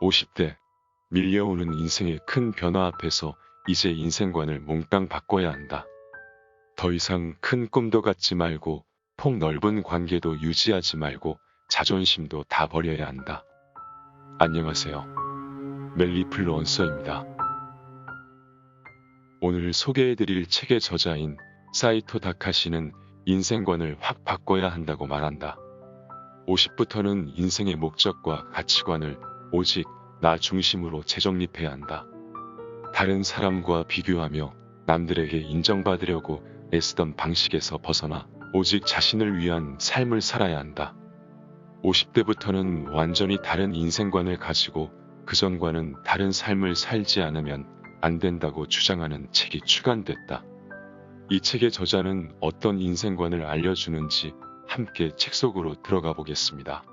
50대 밀려오는 인생의 큰 변화 앞에서 이제 인생관을 몽땅 바꿔야 한다. 더 이상 큰 꿈도 갖지 말고 폭넓은 관계도 유지하지 말고 자존심도 다 버려야 한다. 안녕하세요. 멜리플루언서입니다. 오늘 소개해드릴 책의 저자인 사이토 다카시는 인생관을 확 바꿔야 한다고 말한다. 50부터는 인생의 목적과 가치관을 오직 나 중심으로 재정립해야 한다. 다른 사람과 비교하며 남들에게 인정받으려고 애쓰던 방식에서 벗어나 오직 자신을 위한 삶을 살아야 한다. 50대부터는 완전히 다른 인생관을 가지고 그전과는 다른 삶을 살지 않으면 안 된다고 주장하는 책이 출간됐다. 이 책의 저자는 어떤 인생관을 알려주는지 함께 책 속으로 들어가 보겠습니다.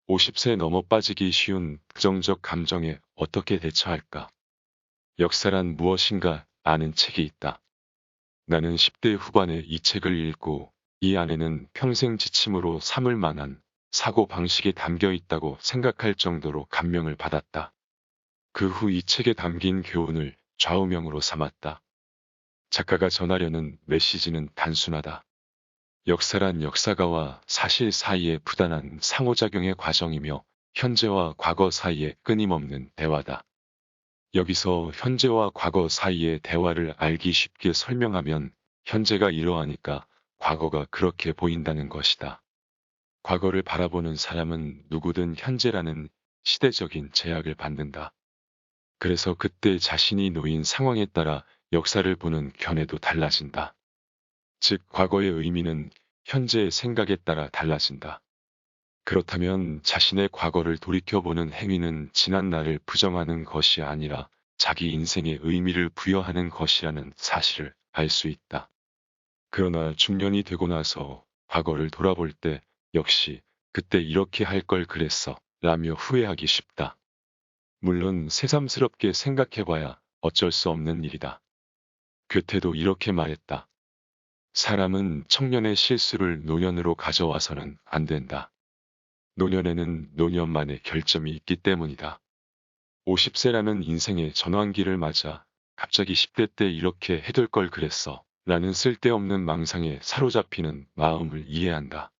50세 넘어 빠지기 쉬운 부정적 감정에 어떻게 대처할까? 역사란 무엇인가 아는 책이 있다. 나는 10대 후반에 이 책을 읽고 이 안에는 평생 지침으로 삼을 만한 사고 방식이 담겨 있다고 생각할 정도로 감명을 받았다. 그 후 이 책에 담긴 교훈을 좌우명으로 삼았다. 작가가 전하려는 메시지는 단순하다. 역사란 역사가와 사실 사이의 부단한 상호작용의 과정이며 현재와 과거 사이의 끊임없는 대화다. 여기서 현재와 과거 사이의 대화를 알기 쉽게 설명하면 현재가 이러하니까 과거가 그렇게 보인다는 것이다. 과거를 바라보는 사람은 누구든 현재라는 시대적인 제약을 받는다. 그래서 그때 자신이 놓인 상황에 따라 역사를 보는 견해도 달라진다. 즉, 과거의 의미는 현재의 생각에 따라 달라진다. 그렇다면 자신의 과거를 돌이켜보는 행위는 지난 날을 부정하는 것이 아니라 자기 인생의 의미를 부여하는 것이라는 사실을 알 수 있다. 그러나 중년이 되고 나서 과거를 돌아볼 때 역시 그때 이렇게 할 걸 그랬어 라며 후회하기 쉽다. 물론 새삼스럽게 생각해봐야 어쩔 수 없는 일이다. 괴테도 이렇게 말했다. 사람은 청년의 실수를 노년으로 가져와서는 안 된다. 노년에는 노년만의 결점이 있기 때문이다. 50세라는 인생의 전환기를 맞아 갑자기 10대 때 이렇게 해둘 걸 그랬어 라는 쓸데없는 망상에 사로잡히는 마음을 이해한다.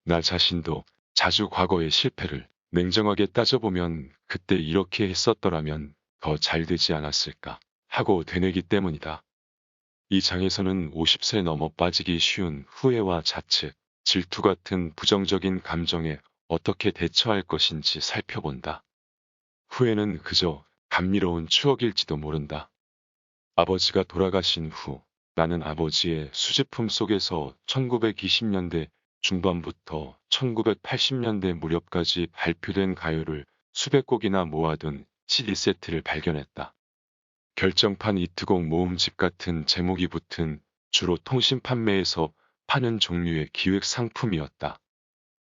나 자신도 자주 과거의 실패를 냉정하게 따져보면 그때 이렇게 했었더라면 더 잘 되지 않았을까 하고 되뇌기 때문이다. 이 장에서는 50세 넘어 빠지기 쉬운 후회와 자책, 질투 같은 부정적인 감정에 어떻게 대처할 것인지 살펴본다. 후회는 그저 감미로운 추억일지도 모른다. 아버지가 돌아가신 후 나는 아버지의 수집품 속에서 1920년대 중반부터 1980년대 무렵까지 발표된 가요를 수백 곡이나 모아둔 CD 세트를 발견했다. 결정판 이트곡 모음집 같은 제목이 붙은 주로 통신 판매에서 파는 종류의 기획 상품이었다.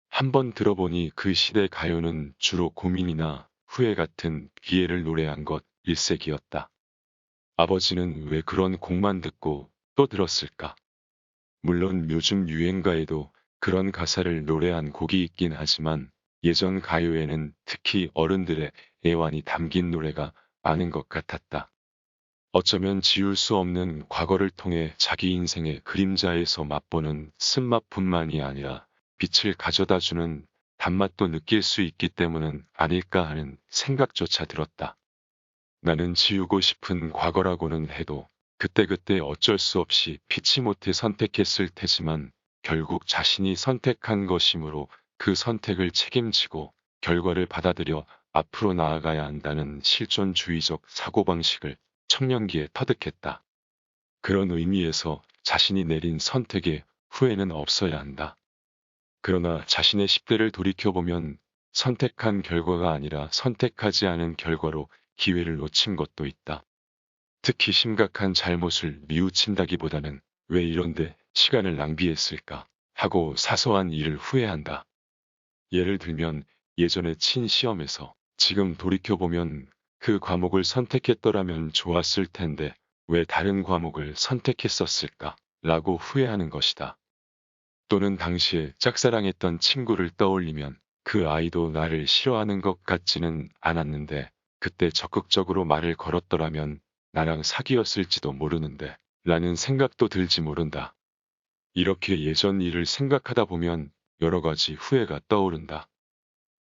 한번 들어보니 그 시대 가요는 주로 고민이나 후회 같은 기회를 노래한 것 일색이었다. 아버지는 왜 그런 곡만 듣고 또 들었을까? 물론 요즘 유행가에도 그런 가사를 노래한 곡이 있긴 하지만 예전 가요에는 특히 어른들의 애환이 담긴 노래가 많은 것 같았다. 어쩌면 지울 수 없는 과거를 통해 자기 인생의 그림자에서 맛보는 쓴맛뿐만이 아니라 빛을 가져다주는 단맛도 느낄 수 있기 때문은 아닐까 하는 생각조차 들었다. 나는 지우고 싶은 과거라고는 해도 그때그때 어쩔 수 없이 피치 못해 선택했을 테지만 결국 자신이 선택한 것이므로 그 선택을 책임지고 결과를 받아들여 앞으로 나아가야 한다는 실존주의적 사고방식을 청년기에 터득했다. 그런 의미에서 자신이 내린 선택에 후회는 없어야 한다. 그러나 자신의 10대를 돌이켜보면 선택한 결과가 아니라 선택하지 않은 결과로 기회를 놓친 것도 있다. 특히 심각한 잘못을 뉘우친다기보다는 왜 이런데 시간을 낭비했을까 하고 사소한 일을 후회한다. 예를 들면 예전에 친 시험에서 지금 돌이켜보면 그 과목을 선택했더라면 좋았을 텐데 왜 다른 과목을 선택했었을까 라고 후회하는 것이다. 또는 당시에 짝사랑했던 친구를 떠올리면 그 아이도 나를 싫어하는 것 같지는 않았는데 그때 적극적으로 말을 걸었더라면 나랑 사귀었을지도 모르는데 라는 생각도 들지 모른다. 이렇게 예전 일을 생각하다 보면 여러 가지 후회가 떠오른다.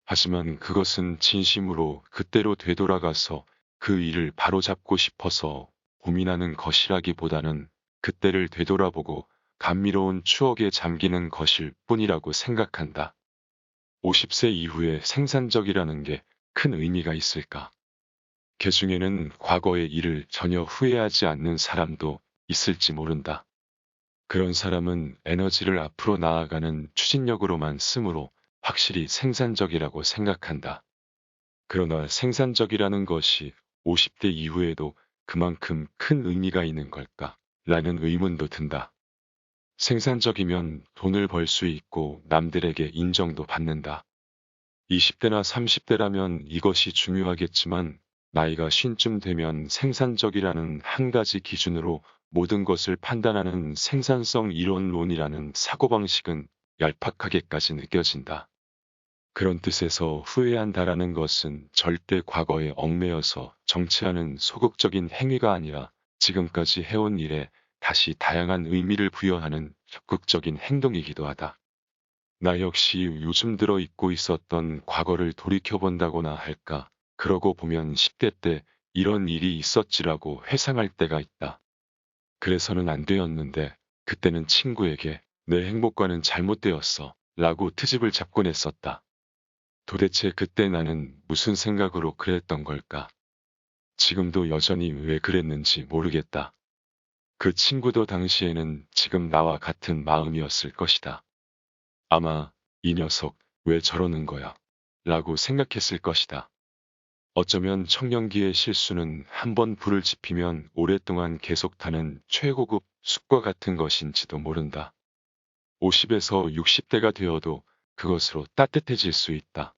하지만 그것은 진심으로 그때로 되돌아가서 그 일을 바로잡고 싶어서 고민하는 것이라기보다는 그때를 되돌아보고 감미로운 추억에 잠기는 것일 뿐이라고 생각한다. 50세 이후에 생산적이라는 게 큰 의미가 있을까? 개중에는 과거의 일을 전혀 후회하지 않는 사람도 있을지 모른다. 그런 사람은 에너지를 앞으로 나아가는 추진력으로만 쓰므로 확실히 생산적이라고 생각한다. 그러나 생산적이라는 것이 50대 이후에도 그만큼 큰 의미가 있는 걸까? 라는 의문도 든다. 생산적이면 돈을 벌 수 있고 남들에게 인정도 받는다. 20대나 30대라면 이것이 중요하겠지만 나이가 쉰쯤 되면 생산적이라는 한 가지 기준으로 모든 것을 판단하는 생산성 이론론이라는 사고방식은 얄팍하게까지 느껴진다. 그런 뜻에서 후회한다라는 것은 절대 과거에 얽매여서 정치하는 소극적인 행위가 아니라 지금까지 해온 일에 다시 다양한 의미를 부여하는 적극적인 행동이기도 하다. 나 역시 요즘 들어 잊고 있었던 과거를 돌이켜본다거나 할까. 그러고 보면 10대 때 이런 일이 있었지라고 회상할 때가 있다. 그래서는 안 되었는데 그때는 친구에게 내 행복과는 잘못되었어 라고 트집을 잡곤 했었다. 도대체 그때 나는 무슨 생각으로 그랬던 걸까? 지금도 여전히 왜 그랬는지 모르겠다. 그 친구도 당시에는 지금 나와 같은 마음이었을 것이다. 아마 이 녀석 왜 저러는 거야? 라고 생각했을 것이다. 어쩌면 청년기의 실수는 한번 불을 지피면 오랫동안 계속 타는 최고급 숯과 같은 것인지도 모른다. 50에서 60대가 되어도 그것으로 따뜻해질 수 있다.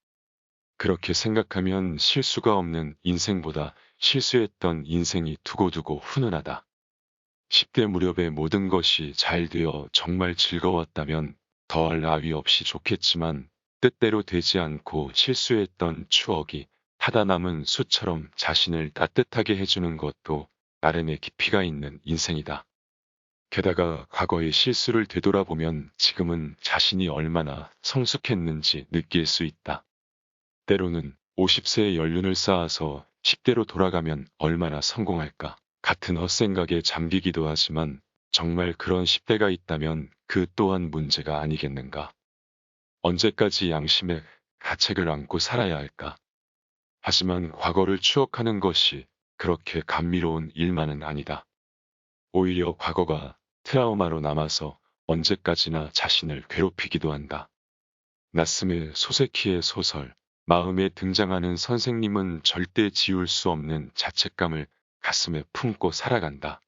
그렇게 생각하면 실수가 없는 인생보다 실수했던 인생이 두고두고 훈훈하다. 10대 무렵의 모든 것이 잘 되어 정말 즐거웠다면 더할 나위 없이 좋겠지만 뜻대로 되지 않고 실수했던 추억이 타다 남은 숯처럼 자신을 따뜻하게 해주는 것도 나름의 깊이가 있는 인생이다. 게다가 과거의 실수를 되돌아보면 지금은 자신이 얼마나 성숙했는지 느낄 수 있다. 때로는 50세의 연륜을 쌓아서 10대로 돌아가면 얼마나 성공할까 같은 헛생각에 잠기기도 하지만 정말 그런 10대가 있다면 그 또한 문제가 아니겠는가. 언제까지 양심의 가책을 안고 살아야 할까. 하지만 과거를 추억하는 것이 그렇게 감미로운 일만은 아니다. 오히려 과거가 트라우마로 남아서 언제까지나 자신을 괴롭히기도 한다. 나스메 소세키의 소설 마음에 등장하는 선생님은 절대 지울 수 없는 자책감을 가슴에 품고 살아간다.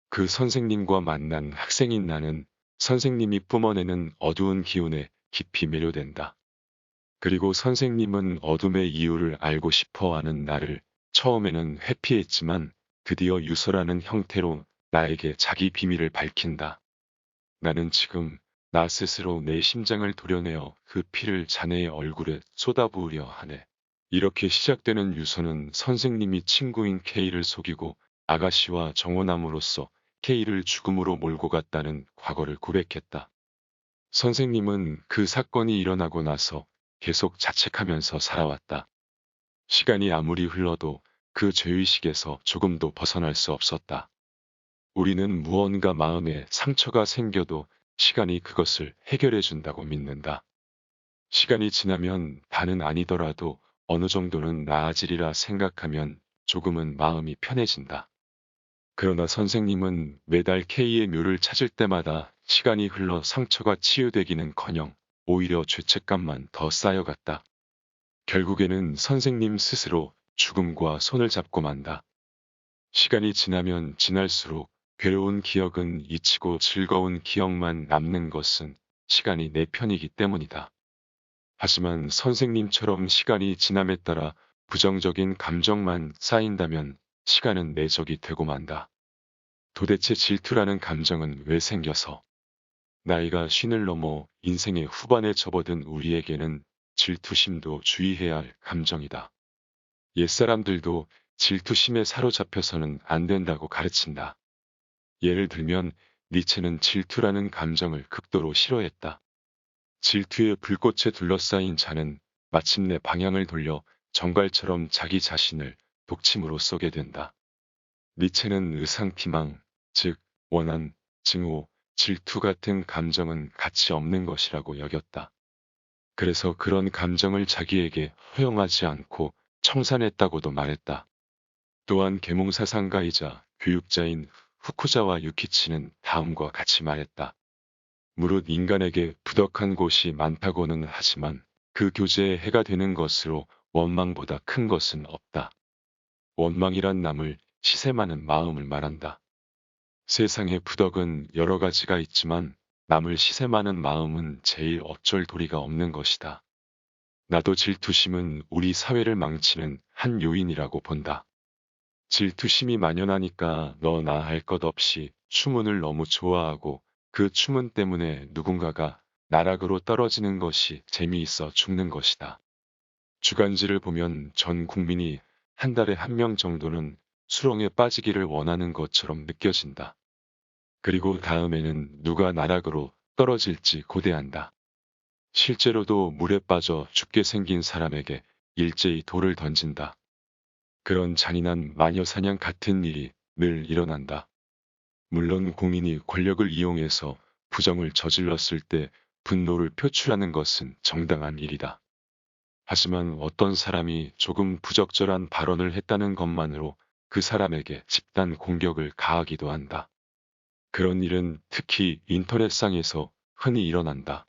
그 선생님과 만난 학생인 나는 선생님이 뿜어내는 어두운 기운에 깊이 매료된다. 그리고 선생님은 어둠의 이유를 알고 싶어 하는 나를 처음에는 회피했지만 드디어 유서라는 형태로 나에게 자기 비밀을 밝힌다. 나는 지금 나 스스로 내 심장을 도려내어 그 피를 자네의 얼굴에 쏟아부으려 하네. 이렇게 시작되는 유서는 선생님이 친구인 K를 속이고 아가씨와 정혼함으로써 K를 죽음으로 몰고 갔다는 과거를 고백했다. 선생님은 그 사건이 일어나고 나서 계속 자책하면서 살아왔다. 시간이 아무리 흘러도 그 죄의식에서 조금도 벗어날 수 없었다. 우리는 무언가 마음에 상처가 생겨도 시간이 그것을 해결해 준다고 믿는다. 시간이 지나면 다는 아니더라도 어느 정도는 나아지리라 생각하면 조금은 마음이 편해진다. 그러나 선생님은 매달 K의 묘를 찾을 때마다 시간이 흘러 상처가 치유되기는커녕 오히려 죄책감만 더 쌓여갔다. 결국에는 선생님 스스로 죽음과 손을 잡고 만다. 시간이 지나면 지날수록 괴로운 기억은 잊히고 즐거운 기억만 남는 것은 시간이 내 편이기 때문이다. 하지만 선생님처럼 시간이 지남에 따라 부정적인 감정만 쌓인다면 시간은 내 적이 되고 만다. 도대체 질투라는 감정은 왜 생겨서? 나이가 쉰을 넘어 인생의 후반에 접어든 우리에게는 질투심도 주의해야 할 감정이다. 옛사람들도 질투심에 사로잡혀서는 안 된다고 가르친다. 예를 들면 니체는 질투라는 감정을 극도로 싫어했다. 질투의 불꽃에 둘러싸인 자는 마침내 방향을 돌려 정갈처럼 자기 자신을 독침으로 쏘게 된다. 니체는 의상티망, 즉 원한, 증오, 질투 같은 감정은 가치 없는 것이라고 여겼다. 그래서 그런 감정을 자기에게 허용하지 않고 청산했다고도 말했다. 또한 계몽사상가이자 교육자인 후쿠자와 유키치는 다음과 같이 말했다. 무릇 인간에게 부덕한 곳이 많다고는 하지만 그 교제에 해가 되는 것으로 원망보다 큰 것은 없다. 원망이란 남을 시샘하는 마음을 말한다. 세상에 부덕은 여러 가지가 있지만 남을 시샘하는 마음은 제일 어쩔 도리가 없는 것이다. 나도 질투심은 우리 사회를 망치는 한 요인이라고 본다. 질투심이 만연하니까 너나 할 것 없이 추문을 너무 좋아하고 그 추문 때문에 누군가가 나락으로 떨어지는 것이 재미있어 죽는 것이다. 주간지를 보면 전 국민이 한 달에 한 명 정도는 수렁에 빠지기를 원하는 것처럼 느껴진다. 그리고 다음에는 누가 나락으로 떨어질지 고대한다. 실제로도 물에 빠져 죽게 생긴 사람에게 일제히 돌을 던진다. 그런 잔인한 마녀사냥 같은 일이 늘 일어난다. 물론 공인이 권력을 이용해서 부정을 저질렀을 때 분노를 표출하는 것은 정당한 일이다. 하지만 어떤 사람이 조금 부적절한 발언을 했다는 것만으로 그 사람에게 집단 공격을 가하기도 한다. 그런 일은 특히 인터넷상에서 흔히 일어난다.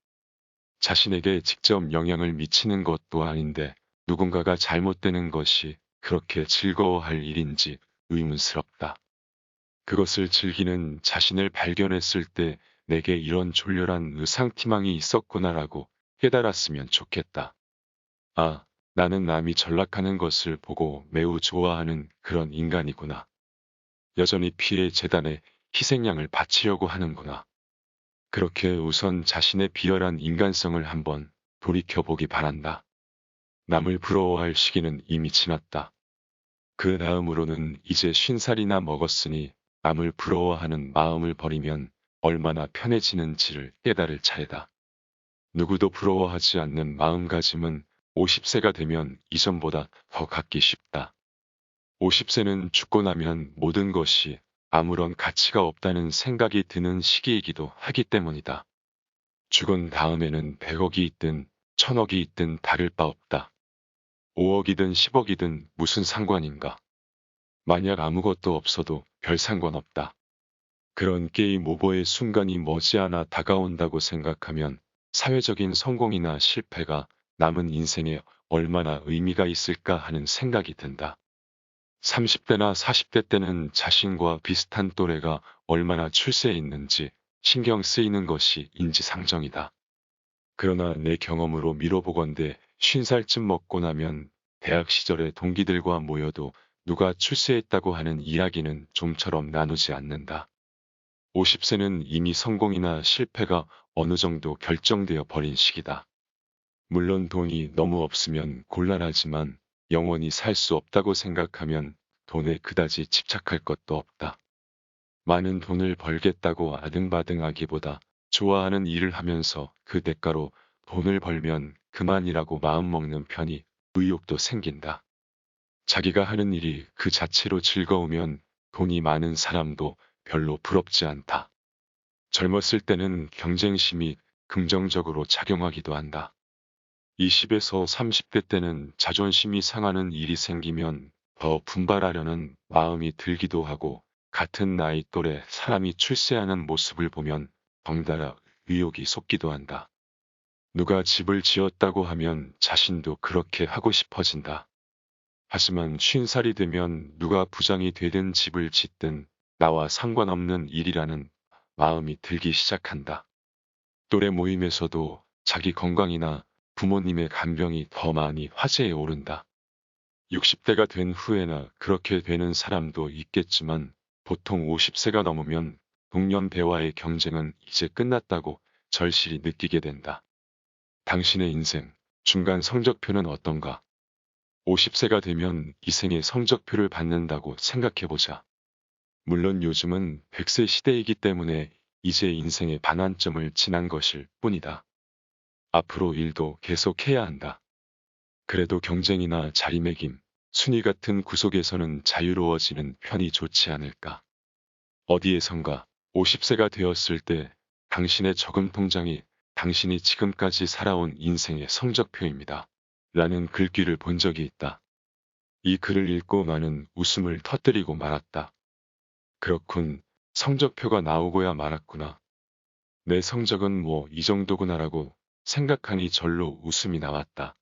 자신에게 직접 영향을 미치는 것도 아닌데 누군가가 잘못되는 것이 그렇게 즐거워할 일인지 의문스럽다. 그것을 즐기는 자신을 발견했을 때 내게 이런 졸렬한 의상티망이 있었구나라고 깨달았으면 좋겠다. 아, 나는 남이 전락하는 것을 보고 매우 좋아하는 그런 인간이구나. 여전히 피해 재단에 희생양을 바치려고 하는구나. 그렇게 우선 자신의 비열한 인간성을 한번 돌이켜보기 바란다. 남을 부러워할 시기는 이미 지났다. 그 다음으로는 이제 50살이나 먹었으니 남을 부러워하는 마음을 버리면 얼마나 편해지는지를 깨달을 차례다. 누구도 부러워하지 않는 마음가짐은 50세가 되면 이전보다 더 갖기 쉽다. 50세는 죽고 나면 모든 것이 아무런 가치가 없다는 생각이 드는 시기이기도 하기 때문이다. 죽은 다음에는 100억이 있든 1000억이 있든 다를 바 없다. 5억이든 10억이든 무슨 상관인가. 만약 아무것도 없어도 별 상관없다. 그런 게임 오버의 순간이 머지않아 다가온다고 생각하면 사회적인 성공이나 실패가 남은 인생에 얼마나 의미가 있을까 하는 생각이 든다. 30대나 40대 때는 자신과 비슷한 또래가 얼마나 출세해 있는지 신경 쓰이는 것이 인지상정이다. 그러나 내 경험으로 미뤄보건대 50살쯤 먹고 나면 대학 시절에 동기들과 모여도 누가 출세했다고 하는 이야기는 좀처럼 나누지 않는다. 50세는 이미 성공이나 실패가 어느 정도 결정되어 버린 시기다. 물론 돈이 너무 없으면 곤란하지만 영원히 살 수 없다고 생각하면 돈에 그다지 집착할 것도 없다. 많은 돈을 벌겠다고 아등바등하기보다 좋아하는 일을 하면서 그 대가로 돈을 벌면 그만이라고 마음먹는 편이 의욕도 생긴다. 자기가 하는 일이 그 자체로 즐거우면 돈이 많은 사람도 별로 부럽지 않다. 젊었을 때는 경쟁심이 긍정적으로 작용하기도 한다. 20에서 30대 때는 자존심이 상하는 일이 생기면 더 분발하려는 마음이 들기도 하고 같은 나이 또래 사람이 출세하는 모습을 보면 덩달아 의욕이 솟기도 한다. 누가 집을 지었다고 하면 자신도 그렇게 하고 싶어진다. 하지만 50살이 되면 누가 부장이 되든 집을 짓든 나와 상관없는 일이라는 마음이 들기 시작한다. 또래 모임에서도 자기 건강이나 부모님의 간병이 더 많이 화제에 오른다. 60대가 된 후에나 그렇게 되는 사람도 있겠지만 보통 50세가 넘으면 동년배와의 경쟁은 이제 끝났다고 절실히 느끼게 된다. 당신의 인생, 중간 성적표는 어떤가? 50세가 되면 이생의 성적표를 받는다고 생각해보자. 물론 요즘은 100세 시대이기 때문에 이제 인생의 반환점을 지난 것일 뿐이다. 앞으로 일도 계속해야 한다. 그래도 경쟁이나 자리매김, 순위 같은 구속에서는 자유로워지는 편이 좋지 않을까. 어디에선가 50세가 되었을 때 당신의 저금 통장이 당신이 지금까지 살아온 인생의 성적표입니다. 라는 글귀를 본 적이 있다. 이 글을 읽고 나는 웃음을 터뜨리고 말았다. 그렇군, 성적표가 나오고야 말았구나. 내 성적은 뭐 이 정도구나라고 생각하니 절로 웃음이 나왔다.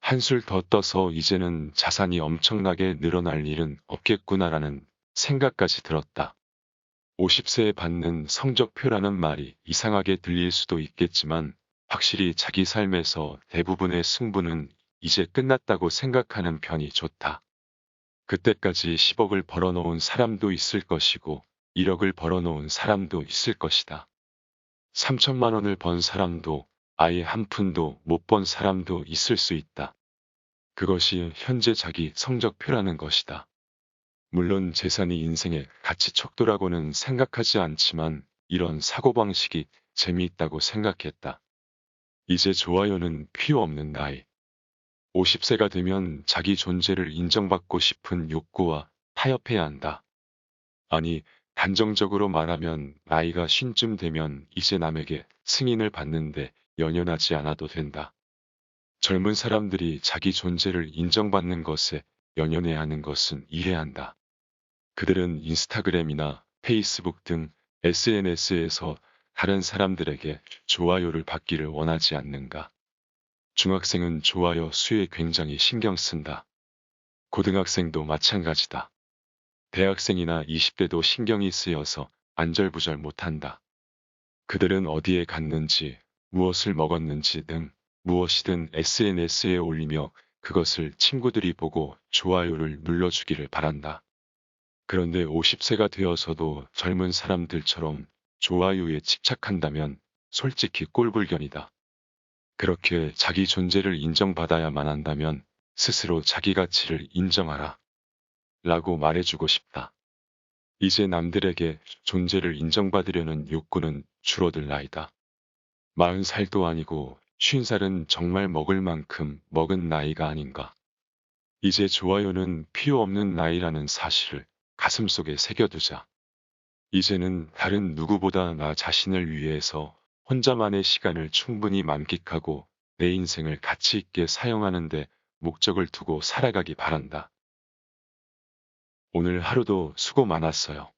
한술 더 떠서 이제는 자산이 엄청나게 늘어날 일은 없겠구나라는 생각까지 들었다. 50세에 받는 성적표라는 말이 이상하게 들릴 수도 있겠지만 확실히 자기 삶에서 대부분의 승부는 이제 끝났다고 생각하는 편이 좋다. 그때까지 10억을 벌어놓은 사람도 있을 것이고 1억을 벌어놓은 사람도 있을 것이다. 3천만 원을 번 사람도 아예 한 푼도 못 번 사람도 있을 수 있다. 그것이 현재 자기 성적표라는 것이다. 물론 재산이 인생의 가치 척도라고는 생각하지 않지만 이런 사고방식이 재미있다고 생각했다. 이제 좋아요는 필요 없는 나이. 50세가 되면 자기 존재를 인정받고 싶은 욕구와 타협해야 한다. 아니, 단정적으로 말하면 나이가 50쯤 되면 이제 남에게 승인을 받는데 연연하지 않아도 된다. 젊은 사람들이 자기 존재를 인정받는 것에 연연해야 하는 것은 이해한다. 그들은 인스타그램이나 페이스북 등 SNS에서 다른 사람들에게 좋아요를 받기를 원하지 않는가. 중학생은 좋아요 수에 굉장히 신경 쓴다. 고등학생도 마찬가지다. 대학생이나 20대도 신경이 쓰여서 안절부절 못한다. 그들은 어디에 갔는지, 무엇을 먹었는지 등 무엇이든 SNS에 올리며 그것을 친구들이 보고 좋아요를 눌러주기를 바란다. 그런데 50세가 되어서도 젊은 사람들처럼 좋아요에 집착한다면 솔직히 꼴불견이다. 그렇게 자기 존재를 인정받아야만 한다면 스스로 자기 가치를 인정하라. 라고 말해주고 싶다. 이제 남들에게 존재를 인정받으려는 욕구는 줄어들 나이다. 40살도 아니고 50살은 정말 먹을 만큼 먹은 나이가 아닌가. 이제 좋아요는 필요 없는 나이라는 사실을 가슴속에 새겨두자. 이제는 다른 누구보다 나 자신을 위해서 혼자만의 시간을 충분히 만끽하고 내 인생을 가치 있게 사용하는데 목적을 두고 살아가기 바란다. 오늘 하루도 수고 많았어요.